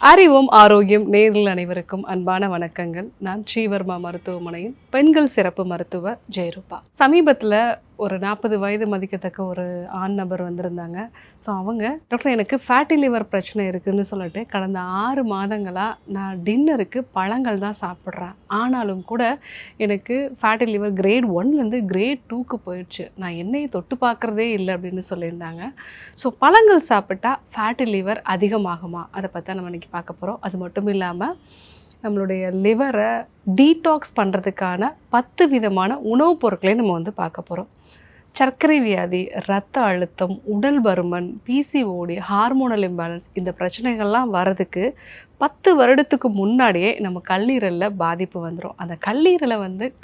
அறிவும் ஆரோக்கியம் நேரில் அனைவருக்கும் அன்பான வணக்கங்கள். நான் ஸ்ரீவர்மா மருத்துவமனையின் பெண்கள் சிறப்பு மருத்துவர் ஜெயரூபா. சமீபத்தில் ஒரு 40 வயது மதிக்கத்தக்க ஒரு ஆண் நபர் வந்திருந்தாங்க. ஸோ அவங்க, டாக்டர் எனக்கு ஃபேட்டி லிவர் பிரச்சனை இருக்குதுன்னு சொல்லிட்டு கடந்த 6 மாதங்களாக நான் டின்னருக்கு பழங்கள் தான் சாப்பிட்றேன். ஆனாலும் கூட எனக்கு ஃபேட்டி லிவர் கிரேட் 1லேருந்து கிரேட் 2க்கு போயிடுச்சு. நான் எண்ணெயை தொட்டு பார்க்குறதே இல்லை அப்படின்னு சொல்லியிருந்தாங்க. ஸோ பழங்கள் சாப்பிட்டா ஃபேட்டி லிவர் அதிகமாகுமா? அதை பற்றி நம்ம இன்றைக்கி பார்க்க போகிறோம். அது மட்டும் இல்லாமல் நம்மளுடைய லிவரை டீடாக்ஸ் பண்ணுறதுக்கான 10 விதமான உணவுப் பொருட்களையும் நம்ம பார்க்க போகிறோம். சர்க்கரை வியாதி, இரத்த அழுத்தம், உடல் பருமன், பிசிஓடி, ஹார்மோனல் இம்பேலன்ஸ், இந்த பிரச்சனைகள்லாம் வர்றதுக்கு 10 வருடத்துக்கு முன்னாடியே நம்ம கல்லீரலில் பாதிப்பு வந்துடும். அந்த கல்லீரலை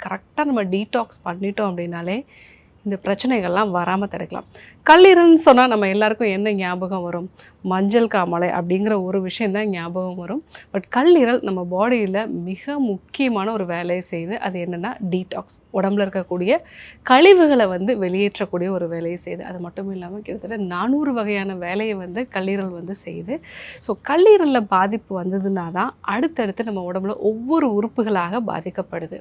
கரெக்டாக நம்ம டீடாக்ஸ் பண்ணிட்டோம் அப்படின்னாலே இந்த பிரச்சனைகள்லாம் வராமல் தடுக்கலாம். கல்லீரல்னு சொன்னால் நம்ம எல்லாருக்கும் என்ன ஞாபகம் வரும்? மஞ்சள் காமாலை அப்படிங்கிற ஒரு விஷயந்தான் ஞாபகம் வரும். பட் கல்லீரல் நம்ம பாடியில் மிக முக்கியமான ஒரு வேலையை செய்யுது. அது என்னென்னா டீடாக்ஸ். உடம்புல இருக்கக்கூடிய கழிவுகளை வெளியேற்றக்கூடிய ஒரு வேலையை செய்யுது. அது மட்டும் இல்லாமல் கிட்டத்தட்ட 400 வகையான வேலையை கல்லீரல் செய்யுது. ஸோ கல்லீரலில் பாதிப்பு வந்ததுன்னா தான் அடுத்தடுத்து நம்ம உடம்புல ஒவ்வொரு உறுப்புகளாக பாதிக்கப்படுது.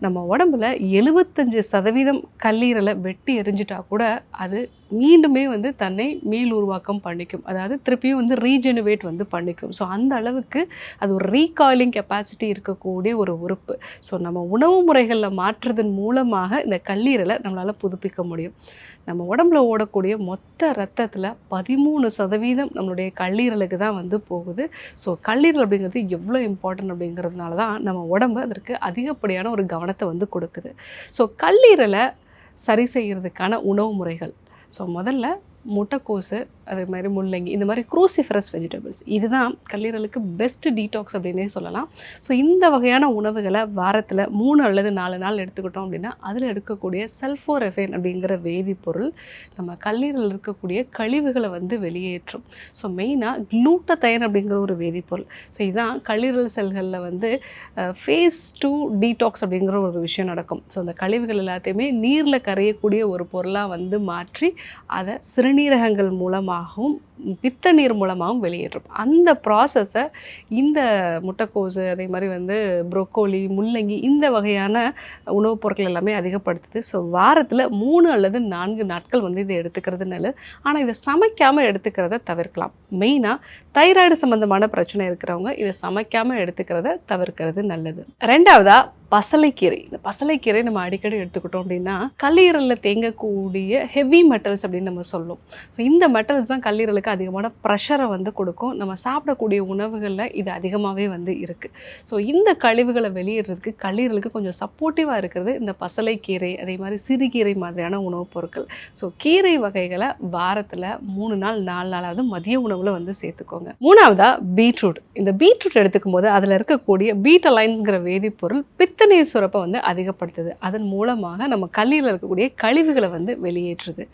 நம்ம உடம்புல 75% கல்லீரலை வெட்டி எரிஞ்சிட்டா கூட அது மீண்டுமே தன்னை மீள் உருவாக்கம் பண்ணிக்கும். அதாவது திருப்பியும் ரீஜெனுவேட் பண்ணிக்கும். ஸோ அந்த அளவுக்கு அது ஒரு ரீகாயிலிங் கெப்பாசிட்டி இருக்கக்கூடிய ஒரு உறுப்பு. ஸோ நம்ம உணவு முறைகளில் மாற்றுறதன் மூலமாக இந்த கல்லீரலை நம்மளால் புதுப்பிக்க முடியும். நம்ம உடம்புல ஓடக்கூடிய மொத்த ரத்தத்தில் 13% நம்மளுடைய கல்லீரலுக்கு தான் போகுது. ஸோ கல்லீரல் அப்படிங்கிறது எவ்வளோ இம்பார்ட்டன்ட் அப்படிங்கிறதுனால தான் நம்ம உடம்பு அதற்கு அதிகப்படியான ஒரு கவனத்தை கொடுக்குது. ஸோ கல்லீரலை சரி செய்கிறதுக்கான உணவு முறைகள். ஸோ முதல்ல முட்டைக்கோசு, அதே மாதிரி முள்ளங்கி, இந்த மாதிரி க்ரூசிஃபரஸ் வெஜிடபிள்ஸ், இதுதான் கல்லீரலுக்கு பெஸ்ட் டீடாக்ஸ் அப்படின்னே சொல்லலாம். ஸோ இந்த வகையான உணவுகளை வாரத்தில் 3 அல்லது 4 நாள் எடுத்துக்கிட்டோம் அப்படின்னா அதில் எடுக்கக்கூடிய சல்ஃபோரெஃபேன் அப்படிங்கிற வேதிப்பொருள் நம்ம கல்லீரலில் இருக்கக்கூடிய கழிவுகளை வெளியேற்றும். ஸோ மெயினாக குளூட்டதைன் அப்படிங்கிற ஒரு வேதிப்பொருள். ஸோ இதுதான் கல்லீரல் செல்களில் ஃபேஸ் 2 டீடாக்ஸ் அப்படிங்கிற ஒரு விஷயம் நடக்கும். ஸோ அந்த கழிவுகள் எல்லாத்தையுமே நீரில் கரையக்கூடிய ஒரு பொருளாக மாற்றி அதை சிறுநீரகங்கள் மூலமாகவும் பித்த நீர் மூலமாகவும் வெளியேற்றும். அந்த ப்ராசஸை இந்த முட்டைக்கோசு, அதே மாதிரி ப்ரோக்கோலி, முள்ளங்கி, இந்த வகையான உணவுப் பொருட்கள் எல்லாமே அதிகப்படுத்துது. ஸோ வாரத்தில் 3 அல்லது 4 நாட்கள் இதை எடுத்துக்கிறது நல்லது. ஆனால் இதை சமைக்காமல் எடுத்துக்கிறத தவிர்க்கலாம். மெயினாக தைராய்டு சம்மந்தமான பிரச்சனை இருக்கிறவங்க இதை சமைக்காமல் எடுத்துக்கிறத தவிர்க்கிறது நல்லது. ரெண்டாவதாக பசலைக்கீரை. இந்த பசலைக்கீரை நம்ம அடிக்கடி எடுத்துக்கிட்டோம் அப்படின்னா கல்லீரலில் தேங்கக்கூடிய ஹெவி மெட்டல்ஸ் அப்படின்னு நம்ம சொல்லுவோம். ஸோ இந்த மெட்டல்ஸ் தான் கல்லீரலுக்கு அதிகமான ப்ரெஷரை கொடுக்கும். நம்ம சாப்பிடக்கூடிய உணவுகளில் இது அதிகமாகவே இருக்குது. ஸோ இந்த கழிவுகளை வெளியிடுறதுக்கு கல்லீரலுக்கு கொஞ்சம் சப்போர்ட்டிவாக இருக்கிறது இந்த பசலைக்கீரை, அதே மாதிரி சிறுகீரை மாதிரியான உணவுப் பொருட்கள். ஸோ கீரை வகைகளை வாரத்தில் 3 நாள் 4 நாளாவது மதிய உணவில் சேர்த்துக்கோங்க. மூணாவதாக பீட்ரூட். இந்த பீட்ரூட் எடுத்துக்கும் போது அதில் இருக்கக்கூடிய பீட்டலைன்ஸ்ங்கிற வேதிப்பொருள் பித்தநீர் சுரப்பை அதிகப்படுத்துது. அதன் மூலமாக நம்ம கல்லீரலில் இருக்கக்கூடிய கழிவுகளை வெளியேற்றுது.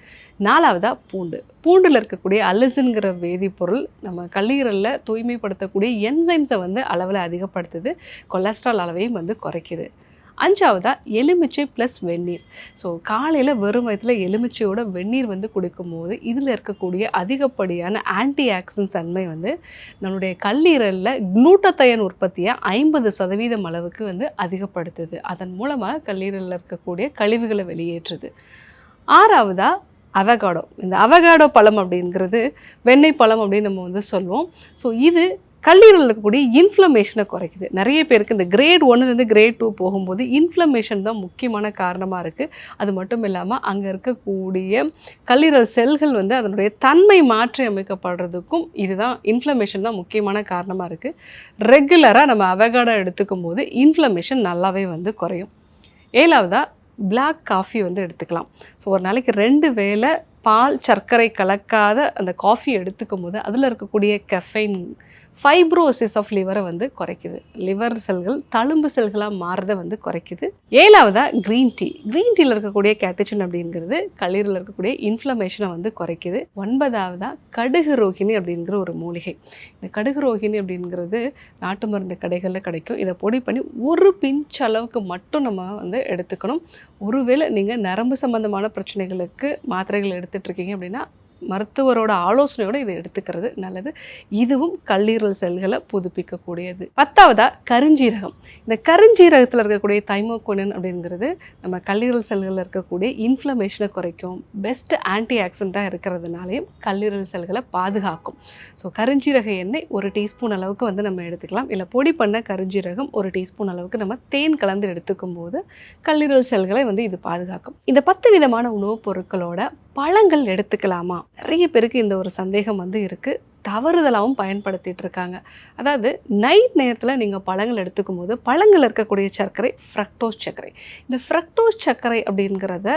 4வதாக பூண்டு. பூண்டில் இருக்கக்கூடிய அல்லிசின்கிற வேதிப்பொருள் நம்ம கல்லீரலில் தூய்மைப்படுத்தக்கூடிய என்சைம்ஸை அளவில் அதிகப்படுத்துது. கொலஸ்ட்ரால் அளவையும் குறைக்குது. 5வதாக எலுமிச்சை ப்ளஸ் வெந்நீர். ஸோ காலையில் வெறும் வயிற்றில் எலுமிச்சையோட வெந்நீர் குடிக்கும்போது இதில் இருக்கக்கூடிய அதிகப்படியான ஆன்டி ஆக்சிடென்ட் தன்மை நம்மளுடைய கல்லீரலில் குளூட்டதைன் உற்பத்தியை 50% அளவுக்கு அதிகப்படுத்துது. அதன் மூலமாக கல்லீரலில் இருக்கக்கூடிய கழிவுகளை வெளியேற்றுது. 6வதாக அவகாடோ. இந்த அவகாடோ பழம் அப்படிங்கிறது வெண்ணெய் பழம் அப்படின்னு நம்ம சொல்லுவோம். ஸோ இது கல்லீரலில் இருக்கக்கூடிய இன்ஃப்ளமேஷனை குறைக்குது. நிறைய பேருக்கு இந்த கிரேட் 1லேருந்து கிரேட் 2 போகும்போது இன்ஃப்ளமேஷன் தான் முக்கியமான காரணமாக இருக்குது. அது மட்டும் இல்லாமல் அங்கே இருக்கக்கூடிய கல்லீரல் செல்கள் அதனுடைய தன்மை மாற்றி அமைக்கப்படுறதுக்கும் இதுதான் இன்ஃப்ளமேஷன் தான் முக்கியமான காரணமாக இருக்குது. ரெகுலராக நம்ம அவகாடோ எடுத்துக்கும் போது இன்ஃப்ளமேஷன் நல்லாவே குறையும். 7வதாக பிளாக் காஃபி எடுத்துக்கலாம். ஸோ ஒரு நாளைக்கு 2 வேளை பால் சர்க்கரை கலக்காத அந்த காஃபி எடுத்துக்கும் போது அதில் இருக்கக்கூடிய கெஃபைன் ஃபைப்ரோசிஸ் ஆஃப் லிவரை குறைக்குது. லிவர் செல்கள் தழும்பு செல்களாக மாறுறதை குறைக்குது. 7வதாக க்ரீன் டீ. க்ரீன் டீயில் இருக்கக்கூடிய கேட்டச்சின் அப்படிங்கிறது கல்லீரலில் இருக்கக்கூடிய இன்ஃப்ளமேஷனை குறைக்குது. 9வதாக கடுகு ரோகிணி அப்படிங்கிற ஒரு மூலிகை. இந்த கடுகு ரோகிணி அப்படிங்கிறது நாட்டு மருந்து கடைகளில் கிடைக்கும். இதை பொடி பண்ணி ஒரு பிஞ்ச் அளவுக்கு மட்டும் நம்ம எடுத்துக்கணும். ஒருவேளை நீங்கள் நரம்பு சம்பந்தமான பிரச்சனைகளுக்கு மாத்திரைகள் எடுத்துகிட்டு இருக்கீங்க அப்படின்னா மருத்துவரோட ஆலோசனையோடு இதை எடுத்துக்கிறது நல்லது. இதுவும் கல்லீரல் செல்களை புதுப்பிக்கக்கூடியது. 10வதா கருஞ்சீரகம். இந்த கருஞ்சீரகத்தில் இருக்கக்கூடிய தைமோகோனின் அப்படிங்கிறது நம்ம கல்லீரல் செல்களில் இருக்கக்கூடிய இன்ஃப்ளமேஷனை குறைக்கும். பெஸ்ட் ஆன்டி ஆக்சிடென்ட்டாக இருக்கிறதுனாலையும் கல்லீரல் செல்களை பாதுகாக்கும். ஸோ கருஞ்சீரக எண்ணெய் 1 டீஸ்பூன் அளவுக்கு வந்து நம்ம எடுத்துக்கலாம். இல்லை பொடி பண்ண கருஞ்சீரகம் 1 டீஸ்பூன் அளவுக்கு நம்ம தேன் கலந்து எடுத்துக்கும் போது கல்லீரல் செல்களை வந்து இது பாதுகாக்கும். இந்த 10 விதமான உணவுப் பொருட்களோட பழங்கள் எடுத்துக்கலாமா? நிறைய பேருக்கு இந்த ஒரு சந்தேகம் வந்து இருக்குது. தவறுதலாகவும் பயன்படுத்திகிட்டு இருக்காங்க. அதாவது நைட் நேரத்தில் நீங்கள் பழங்கள் எடுத்துக்கும் போது பழங்கள் இருக்கக்கூடிய சர்க்கரை ஃப்ரக்டோஸ் சர்க்கரை. இந்த ஃப்ரக்டோஸ் சர்க்கரை அப்படிங்கிறத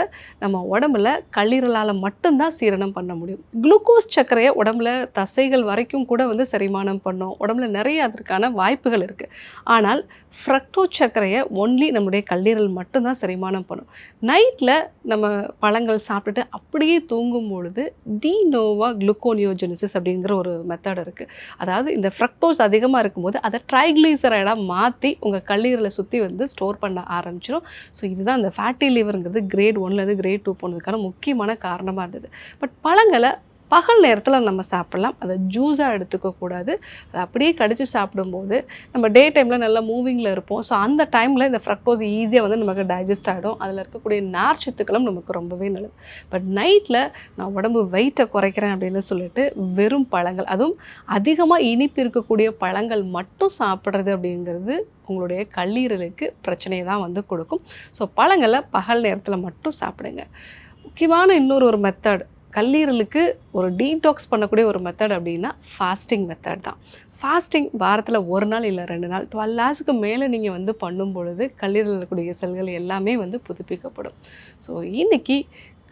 நம்ம உடம்புல கல்லீரலால் மட்டும்தான் சீரணம் பண்ண முடியும். குளுக்கோஸ் சர்க்கரையை உடம்புல தசைகள் வரைக்கும் கூட வந்து செரிமானம் பண்ணும். உடம்புல நிறைய அதற்கான வாய்ப்புகள் இருக்குது. ஆனால் ஃப்ரக்டோஸ் சர்க்கரையை ஒன்லி நம்முடைய கல்லீரல் மட்டும்தான் செரிமானம் பண்ணும். நைட்டில் நம்ம பழங்கள் சாப்பிட்டுட்டு அப்படியே தூங்கும் பொழுது டினோவா குளுக்கோனியோஜெனிசிஸ் அப்படிங்கிற ஒரு மெத்தட் இருக்குது. அதாவது இந்த ஃப்ரக்டோஸ் அதிகமாக இருக்கும்போது அதை ட்ரைக்ளிசரைடாக மாற்றி உங்கள் கல்லீரலை சுற்றி வந்து ஸ்டோர் பண்ண ஆரம்பிச்சிடும். ஸோ இதுதான் இந்த ஃபேட்டி லிவருங்கிறது கிரேட் 1லேருந்து கிரேட் 2 போனதுக்கான முக்கியமான காரணமாக இருந்தது. பட் பழங்களை பகல் நேரத்தில் நம்ம சாப்பிட்லாம். அதை ஜூஸாக எடுத்துக்கக்கூடாது. அதை அப்படியே கடித்து சாப்பிடும்போது நம்ம டே டைமில் நல்லா மூவிங்கில் இருப்போம். ஸோ அந்த டைமில் இந்த ஃப்ரக்டோஸ் ஈஸியாக வந்து நமக்கு டைஜஸ்ட் ஆகிடும். அதில் இருக்கக்கூடிய நார்ச்சத்துக்களும் நமக்கு ரொம்பவே நல்லது. பட் நைட்டில் நான் உடம்பு வெயிட்டை குறைக்கிறேன் அப்படின்னு சொல்லிட்டு வெறும் பழங்கள், அதுவும் அதிகமாக இனிப்பு இருக்கக்கூடிய பழங்கள் மட்டும் சாப்பிட்றது அப்படிங்கிறது உங்களுடைய கல்லீரலுக்கு பிரச்சனையை தான் வந்து கொடுக்கும். ஸோ பழங்களை பகல் நேரத்தில் மட்டும் சாப்பிடுங்க. முக்கியமான இன்னொரு மெத்தட், கல்லீரலுக்கு ஒரு டீடாக்ஸ் பண்ணக்கூடிய ஒரு மெத்தட் அப்படின்னா ஃபாஸ்டிங் மெத்தட் தான். ஃபாஸ்டிங் வாரத்தில் 1 நாள் இல்லை 2 நாள் 12 ஹவர்ஸ்க்கு மேலே நீங்கள் வந்து பண்ணும் பொழுது கல்லீரலில் இருக்கக்கூடிய செல்கள் எல்லாமே வந்து புதுப்பிக்கப்படும். ஸோ இன்றைக்கி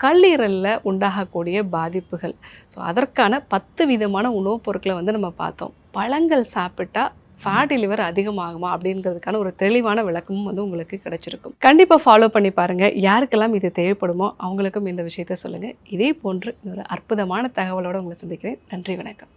கல்லீரலில் உண்டாகக்கூடிய பாதிப்புகள், ஸோ அதற்கான 10 விதமான உணவுப் பொருட்களை வந்து நம்ம பார்த்தோம். பழங்கள் சாப்பிட்டா ஃபேட்டி லிவர் அதிகமாகுமா அப்படிங்கிறதுக்கான ஒரு தெளிவான விளக்கமும் வந்து உங்களுக்கு கிடைச்சிருக்கும். கண்டிப்பாக ஃபாலோ பண்ணி பாருங்கள். யாருக்கெல்லாம் இது தேவைப்படுமோ அவங்களுக்கும் இந்த விஷயத்த சொல்லுங்கள். இதே போன்று இன்னொரு அற்புதமான தகவலோடு உங்களை சந்திக்கிறேன். நன்றி, வணக்கம்.